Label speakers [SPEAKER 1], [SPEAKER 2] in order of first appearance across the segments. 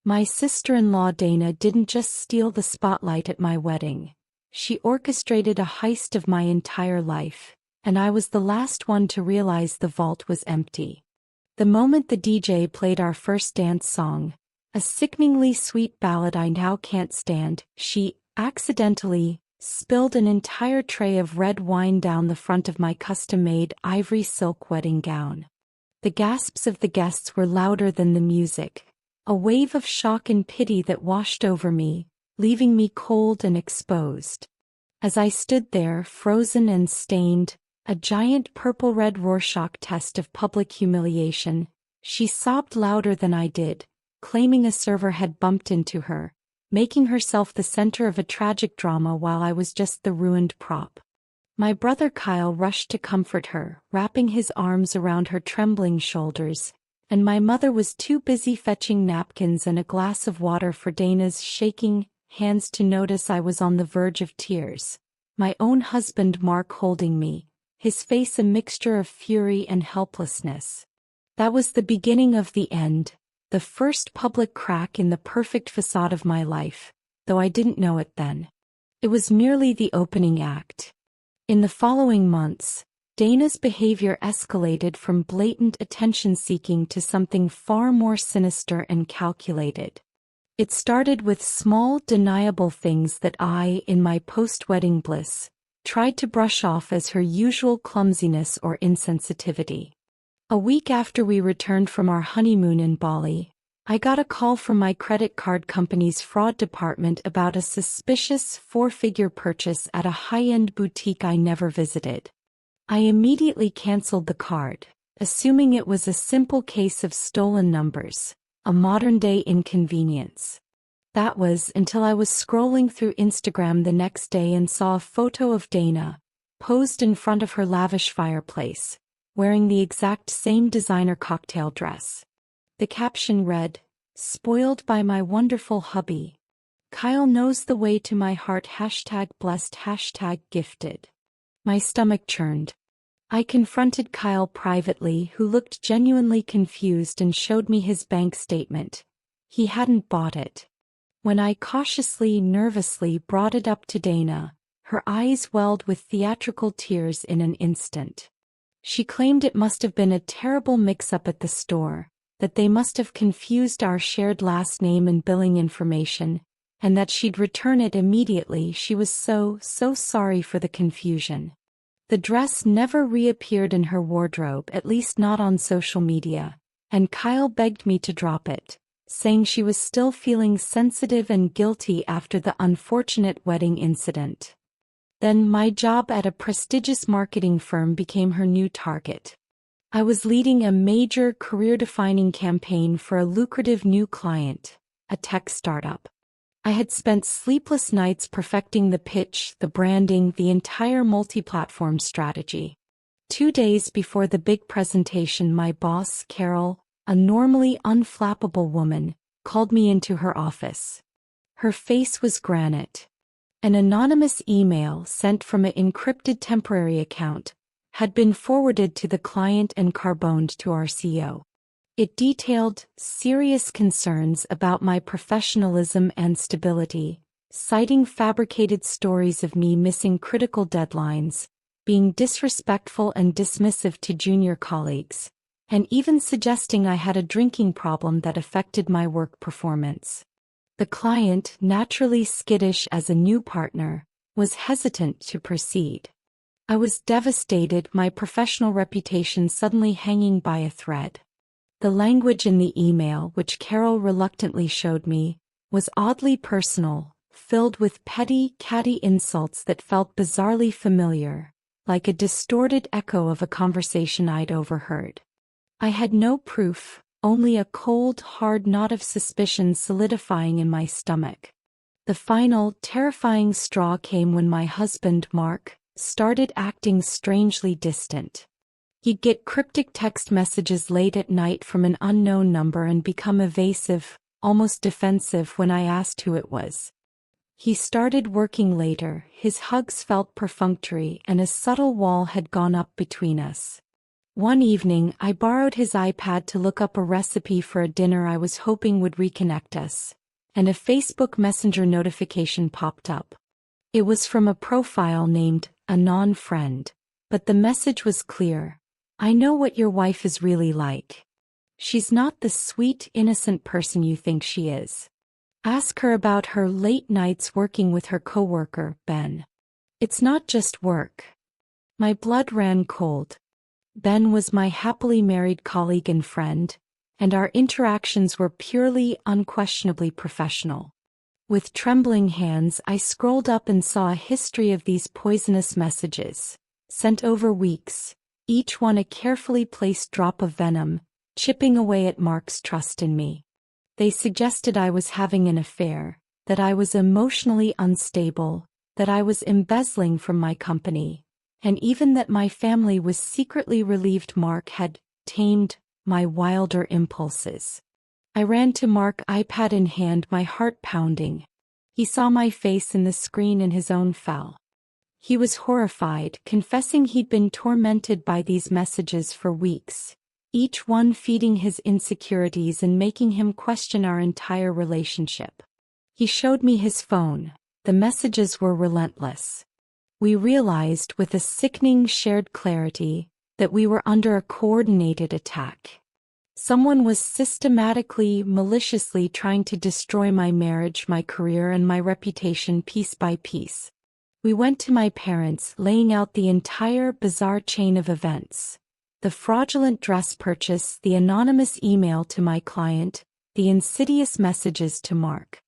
[SPEAKER 1] My sister-in-law Dana didn't just steal the spotlight at my wedding. She orchestrated a heist of my entire life, and I was the last one to realize the vault was empty. The moment the DJ played our first dance song, a sickeningly sweet ballad I now can't stand, she accidentally spilled an entire tray of red wine down the front of my custom-made ivory silk wedding gown. The gasps of the guests were louder than the music, a wave of shock and pity that washed over me, leaving me cold and exposed. As I stood there, frozen and stained, a giant purple-red Rorschach test of public humiliation, she sobbed louder than I did, claiming a server had bumped into her, making herself the center of a tragic drama while I was just the ruined prop. My brother Kyle rushed to comfort her, wrapping his arms around her trembling shoulders, and my mother was too busy fetching napkins and a glass of water for Dana's shaking hands to notice I was on the verge of tears. My own husband Mark holding me, his face a mixture of fury and helplessness. That was the beginning of the end, the first public crack in the perfect facade of my life, though I didn't know it then. It was merely the opening act. In the following months, Dana's behavior escalated from blatant attention-seeking to something far more sinister and calculated. It started with small, deniable things that I, in my post-wedding bliss, tried to brush off as her usual clumsiness or insensitivity. A week after we returned from our honeymoon in Bali, I got a call from my credit card company's fraud department about a suspicious four-figure purchase at a high-end boutique I never visited. I immediately canceled the card, assuming it was a simple case of stolen numbers, a modern-day inconvenience. That was until I was scrolling through Instagram the next day and saw a photo of Dana, posed in front of her lavish fireplace, wearing the exact same designer cocktail dress. The caption read, "Spoiled by my wonderful hubby. Kyle knows the way to my heart #blessed #gifted." My stomach churned. I confronted Kyle privately, who looked genuinely confused and showed me his bank statement. He hadn't bought it. When I cautiously, nervously brought it up to Dana, her eyes welled with theatrical tears in an instant. She claimed it must have been a terrible mix-up at the store, that they must have confused our shared last name and billing information, and that she'd return it immediately. She was so sorry for the confusion. The dress never reappeared in her wardrobe, at least not on social media, and Kyle begged me to drop it, saying she was still feeling sensitive and guilty after the unfortunate wedding incident. Then my job at a prestigious marketing firm became her new target. I was leading a major career-defining campaign for a lucrative new client, a tech startup. I had spent sleepless nights perfecting the pitch, the branding, the entire multi-platform strategy. 2 days before the big presentation, my boss, Carol, a normally unflappable woman, called me into her office. Her face was granite. An anonymous email sent from an encrypted temporary account had been forwarded to the client and carboned to our CEO. It detailed serious concerns about my professionalism and stability, citing fabricated stories of me missing critical deadlines, being disrespectful and dismissive to junior colleagues, and even suggesting I had a drinking problem that affected my work performance. The client, naturally skittish as a new partner, was hesitant to proceed. I was devastated, my professional reputation suddenly hanging by a thread. The language in the email, which Carol reluctantly showed me, was oddly personal, filled with petty, catty insults that felt bizarrely familiar, like a distorted echo of a conversation I'd overheard. I had no proof, only a cold, hard knot of suspicion solidifying in my stomach. The final, terrifying straw came when my husband, Mark, started acting strangely distant. He'd get cryptic text messages late at night from an unknown number and become evasive, almost defensive when I asked who it was. He started working later, his hugs felt perfunctory, and a subtle wall had gone up between us. One evening, I borrowed his iPad to look up a recipe for a dinner I was hoping would reconnect us, and a Facebook Messenger notification popped up. It was from a profile named Anon Friend, but the message was clear. I know what your wife is really like. She's not the sweet, innocent person you think she is. Ask her about her late nights working with her coworker, Ben. It's not just work. My blood ran cold. Ben was my happily married colleague and friend, and our interactions were purely, unquestionably professional. With trembling hands, I scrolled up and saw a history of these poisonous messages, sent over weeks, each one a carefully placed drop of venom, chipping away at Mark's trust in me. They suggested I was having an affair, that I was emotionally unstable, that I was embezzling from my company, and even that my family was secretly relieved Mark had tamed my wilder impulses. I ran to Mark, iPad in hand, my heart pounding. He saw my face in the screen and his own fell. He was horrified, confessing he'd been tormented by these messages for weeks, each one feeding his insecurities and making him question our entire relationship. He showed me his phone. The messages were relentless. We realized with a sickening shared clarity that we were under a coordinated attack. Someone was systematically, maliciously trying to destroy my marriage, my career, and my reputation piece by piece. We went to my parents, laying out the entire bizarre chain of events. The fraudulent dress purchase, the anonymous email to my client, the insidious messages to Mark.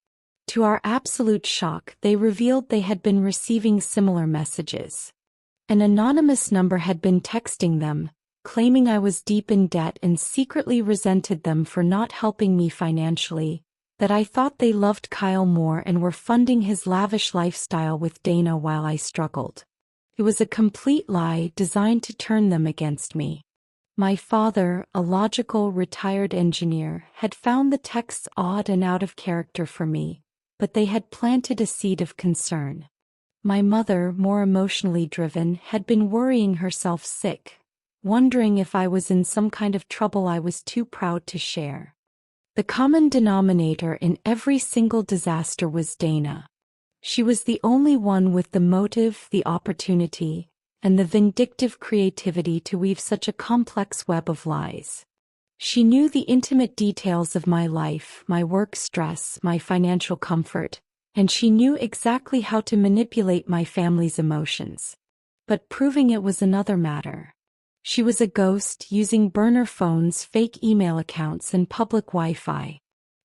[SPEAKER 1] To our absolute shock, they revealed they had been receiving similar messages. An anonymous number had been texting them, claiming I was deep in debt and secretly resented them for not helping me financially, that I thought they loved Kyle more and were funding his lavish lifestyle with Dana while I struggled. It was a complete lie designed to turn them against me. My father, a logical retired engineer, had found the texts odd and out of character for me, but they had planted a seed of concern. My mother, more emotionally driven, had been worrying herself sick, wondering if I was in some kind of trouble I was too proud to share. The common denominator in every single disaster was Dana. She was the only one with the motive, the opportunity, and the vindictive creativity to weave such a complex web of lies. She knew the intimate details of my life, my work stress, my financial comfort, and she knew exactly how to manipulate my family's emotions. But proving it was another matter. She was a ghost, using burner phones, fake email accounts, and public Wi-Fi.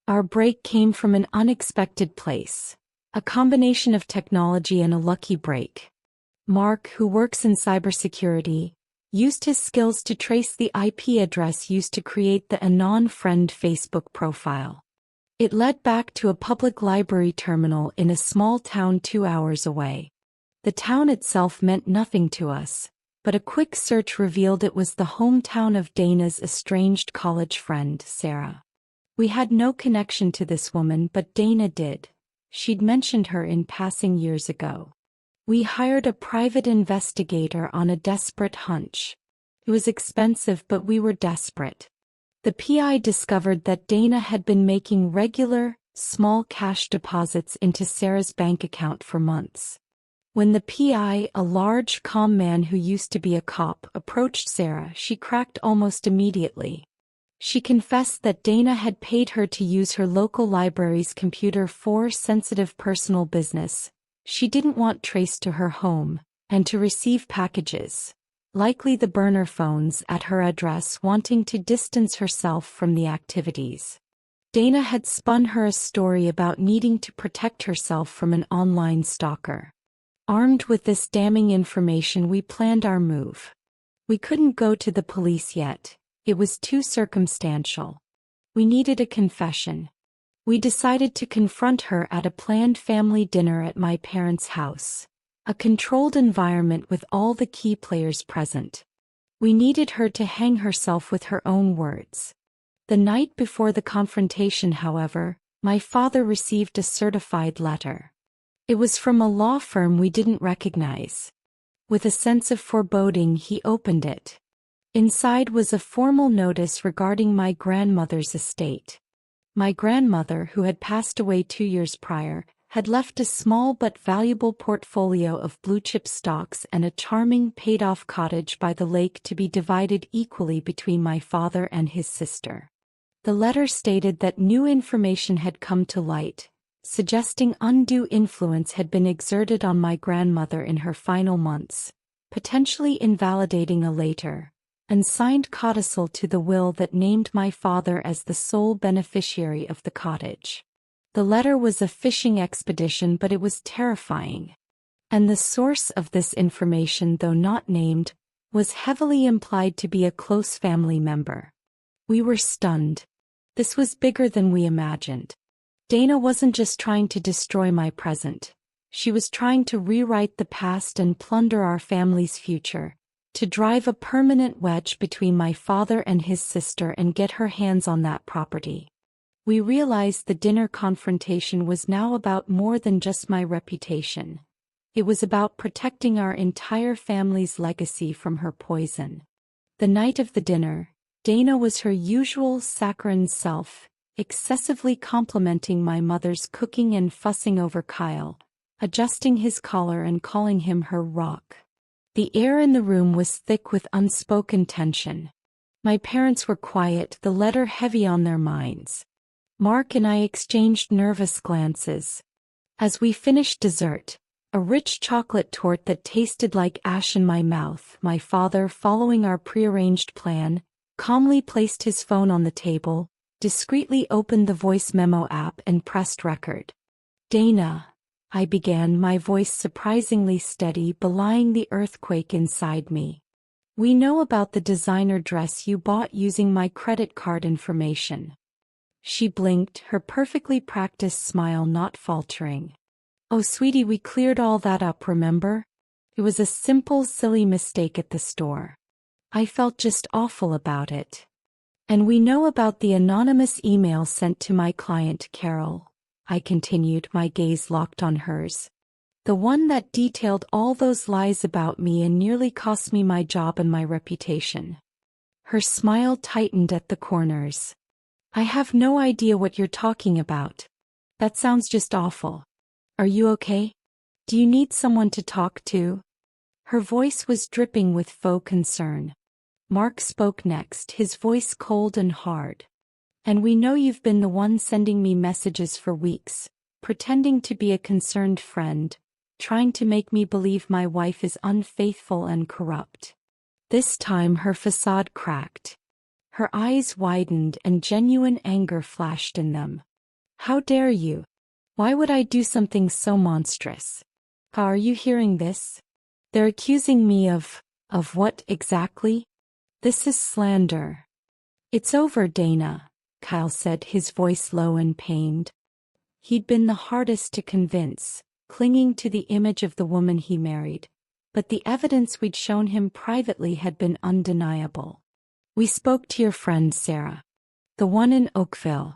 [SPEAKER 1] Our break came from an unexpected place. A combination of technology and a lucky break. Mark, who works in cybersecurity, used his skills to trace the IP address used to create the Anon Friend Facebook profile. It led back to a public library terminal in a small town 2 hours away. The town itself meant nothing to us, but a quick search revealed it was the hometown of Dana's estranged college friend, Sarah. We had no connection to this woman, but Dana did. She'd mentioned her in passing years ago. We hired a private investigator on a desperate hunch. It was expensive, but we were desperate. The PI discovered that Dana had been making regular, small cash deposits into Sarah's bank account for months. When the PI, a large, calm man who used to be a cop, approached Sarah, she cracked almost immediately. She confessed that Dana had paid her to use her local library's computer for sensitive personal business she didn't want traced to her home, and to receive packages, likely the burner phones, at her address, wanting to distance herself from the activities. Dana had spun her a story about needing to protect herself from an online stalker. Armed with this damning information, we planned our move. We couldn't go to the police yet. It was too circumstantial. We needed a confession. We decided to confront her at a planned family dinner at my parents' house, a controlled environment with all the key players present. We needed her to hang herself with her own words. The night before the confrontation, however, my father received a certified letter. It was from a law firm we didn't recognize. With a sense of foreboding, he opened it. Inside was a formal notice regarding my grandmother's estate. My grandmother, who had passed away 2 years prior, had left a small but valuable portfolio of blue-chip stocks and a charming paid-off cottage by the lake to be divided equally between my father and his sister. The letter stated that new information had come to light, suggesting undue influence had been exerted on my grandmother in her final months, potentially invalidating a later, unsigned codicil to the will that named my father as the sole beneficiary of the cottage. The letter was a fishing expedition, but it was terrifying. And the source of this information, though not named, was heavily implied to be a close family member. We were stunned. This was bigger than we imagined. Dana wasn't just trying to destroy my present. She was trying to rewrite the past and plunder our family's future, to drive a permanent wedge between my father and his sister and get her hands on that property. We realized the dinner confrontation was now about more than just my reputation. It was about protecting our entire family's legacy from her poison. The night of the dinner, Dana was her usual saccharine self, excessively complimenting my mother's cooking and fussing over Kyle, adjusting his collar and calling him her rock. The air in the room was thick with unspoken tension. My parents were quiet, the letter heavy on their minds. Mark and I exchanged nervous glances. As we finished dessert, a rich chocolate torte that tasted like ash in my mouth, my father, following our prearranged plan, calmly placed his phone on the table, discreetly opened the voice memo app and pressed record. "Dana," I began, my voice surprisingly steady, belying the earthquake inside me. "We know about the designer dress you bought using my credit card information." She blinked, her perfectly practiced smile not faltering. "Oh, sweetie, we cleared all that up, remember? It was a simple, silly mistake at the store. I felt just awful about it. And we know about the anonymous email sent to my client, Carol," I continued, my gaze locked on hers. "The one that detailed all those lies about me and nearly cost me my job and my reputation." Her smile tightened at the corners. "I have no idea what you're talking about. That sounds just awful. Are you okay? Do you need someone to talk to?" Her voice was dripping with faux concern. Mark spoke next, his voice cold and hard. "And we know you've been the one sending me messages for weeks, pretending to be a concerned friend, trying to make me believe my wife is unfaithful and corrupt." This time her facade cracked. Her eyes widened and genuine anger flashed in them. "How dare you? Why would I do something so monstrous? Are you hearing this? They're accusing me of what exactly? This is slander." "It's over, Dana," Kyle said, his voice low and pained. He'd been the hardest to convince, clinging to the image of the woman he married, but the evidence we'd shown him privately had been undeniable. "We spoke to your friend Sarah, the one in Oakville.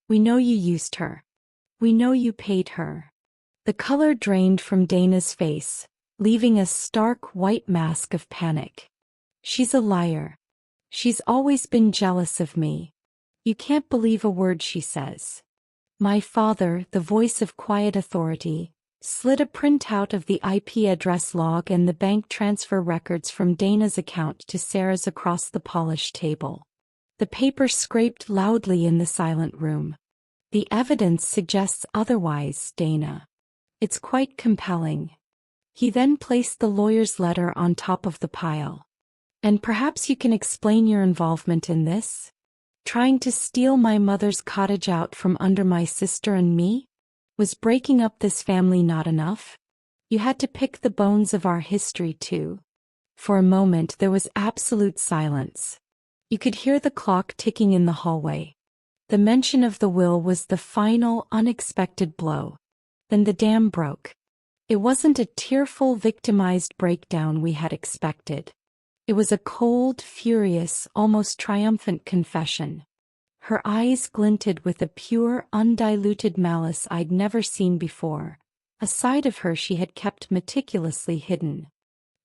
[SPEAKER 1] We know you used her. We know you paid her." The color drained from Dana's face, leaving a stark white mask of panic. "She's a liar. She's always been jealous of me. You can't believe a word she says." My father, the voice of quiet authority, slid a printout of the IP address log and the bank transfer records from Dana's account to Sarah's across the polished table. The paper scraped loudly in the silent room. "The evidence suggests otherwise, Dana. It's quite compelling." He then placed the lawyer's letter on top of the pile. "And perhaps you can explain your involvement in this? Trying to steal my mother's cottage out from under my sister and me? Was breaking up this family not enough? You had to pick the bones of our history too." For a moment there was absolute silence. You could hear the clock ticking in the hallway. The mention of the will was the final, unexpected blow. Then the dam broke. It wasn't a tearful, victimized breakdown we had expected. It was a cold, furious, almost triumphant confession. Her eyes glinted with a pure, undiluted malice I'd never seen before, a side of her she had kept meticulously hidden.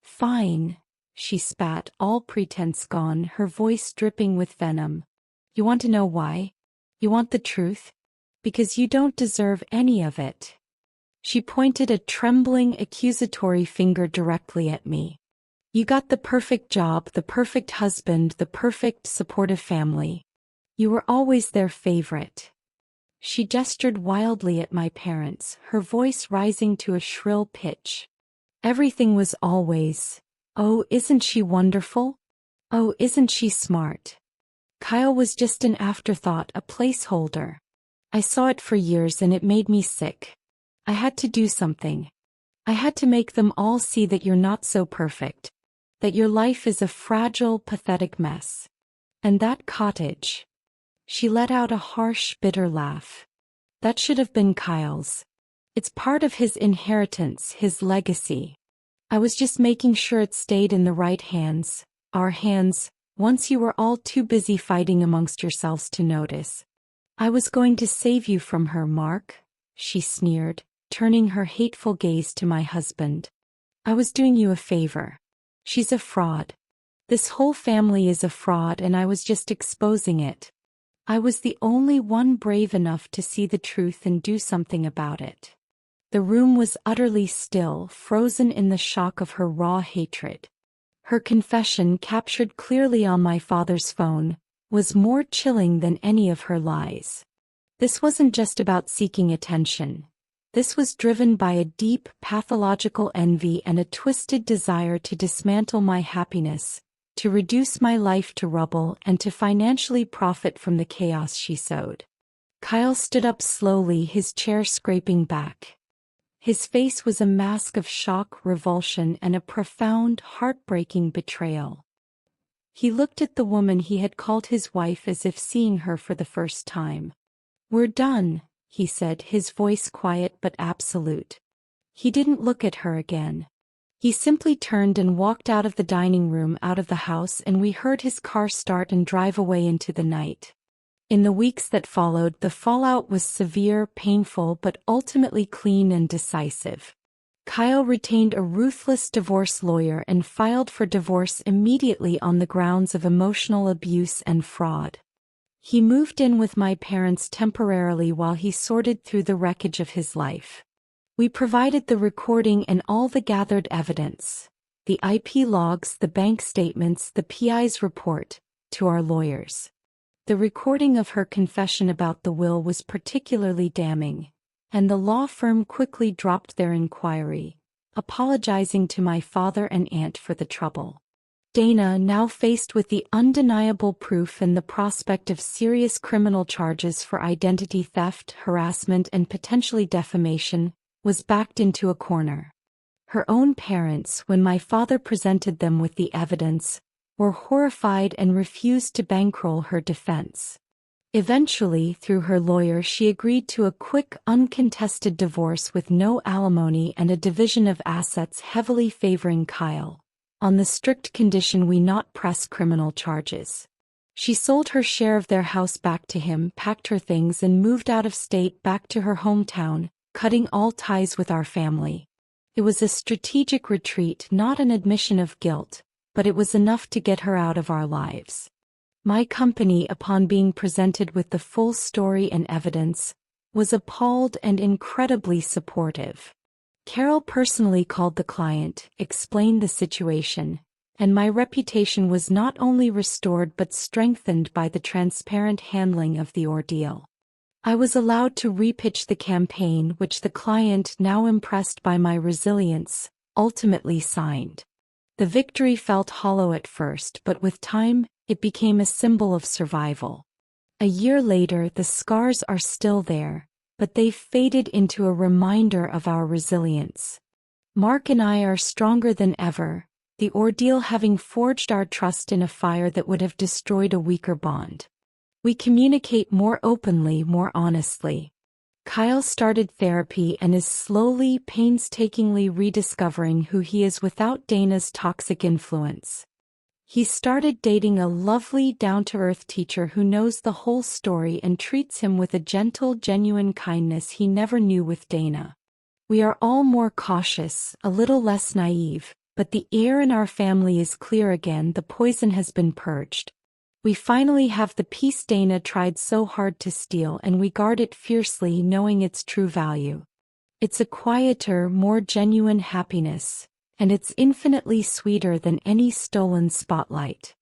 [SPEAKER 1] "Fine," she spat, all pretense gone, her voice dripping with venom. You want to know why? You want the truth? Because you don't deserve any of it. She pointed a trembling, accusatory finger directly at me. You got the perfect job, the perfect husband, the perfect supportive family. You were always their favorite. She gestured wildly at my parents, her voice rising to a shrill pitch. Everything was always, oh, isn't she wonderful? Oh, isn't she smart? Kyle was just an afterthought, a placeholder. I saw it for years and it made me sick. I had to do something. I had to make them all see that you're not so perfect. That your life is a fragile, pathetic mess. And that cottage. She let out a harsh, bitter laugh. That should have been Kyle's. It's part of his inheritance, his legacy. I was just making sure it stayed in the right hands, our hands, once you were all too busy fighting amongst yourselves to notice. I was going to save you from her, Mark, she sneered, turning her hateful gaze to my husband. I was doing you a favor. She's a fraud. This whole family is a fraud and I was just exposing it. I was the only one brave enough to see the truth and do something about it. The room was utterly still, frozen in the shock of her raw hatred. Her confession, captured clearly on my father's phone, was more chilling than any of her lies. This wasn't just about seeking attention. This was driven by a deep, pathological envy and a twisted desire to dismantle my happiness, to reduce my life to rubble and to financially profit from the chaos she sowed. Kyle stood up slowly, his chair scraping back. His face was a mask of shock, revulsion, and a profound, heartbreaking betrayal. He looked at the woman he had called his wife as if seeing her for the first time. "We're done," he said, his voice quiet but absolute. He didn't look at her again. He simply turned and walked out of the dining room, out of the house, and we heard his car start and drive away into the night. In the weeks that followed, the fallout was severe, painful, but ultimately clean and decisive. Kyle retained a ruthless divorce lawyer and filed for divorce immediately on the grounds of emotional abuse and fraud. He moved in with my parents temporarily while he sorted through the wreckage of his life. We provided the recording and all the gathered evidence, the IP logs, the bank statements, the PI's report, to our lawyers. The recording of her confession about the will was particularly damning, and the law firm quickly dropped their inquiry, apologizing to my father and aunt for the trouble. Dana, now faced with the undeniable proof and the prospect of serious criminal charges for identity theft, harassment, and potentially defamation, was backed into a corner. Her own parents, when my father presented them with the evidence, were horrified and refused to bankroll her defense. Eventually, through her lawyer, she agreed to a quick, uncontested divorce with no alimony and a division of assets heavily favoring Kyle, on the strict condition we not press criminal charges. She sold her share of their house back to him, packed her things, and moved out of state back to her hometown, cutting all ties with our family. It was a strategic retreat, not an admission of guilt, but it was enough to get her out of our lives. My company, upon being presented with the full story and evidence, was appalled and incredibly supportive. Carol personally called the client, explained the situation, and my reputation was not only restored but strengthened by the transparent handling of the ordeal. I was allowed to repitch the campaign, which the client, now impressed by my resilience, ultimately signed. The victory felt hollow at first, but with time, it became a symbol of survival. A year later, the scars are still there, but they've faded into a reminder of our resilience. Mark and I are stronger than ever, the ordeal having forged our trust in a fire that would have destroyed a weaker bond. We communicate more openly, more honestly. Kyle started therapy and is slowly, painstakingly rediscovering who he is without Dana's toxic influence. He started dating a lovely, down-to-earth teacher who knows the whole story and treats him with a gentle, genuine kindness he never knew with Dana. We are all more cautious, a little less naive, But the air in our family is clear again, the poison has been purged. We finally have the piece Dana tried so hard to steal, and we guard it fiercely, knowing its true value. It's a quieter, more genuine happiness, and it's infinitely sweeter than any stolen spotlight.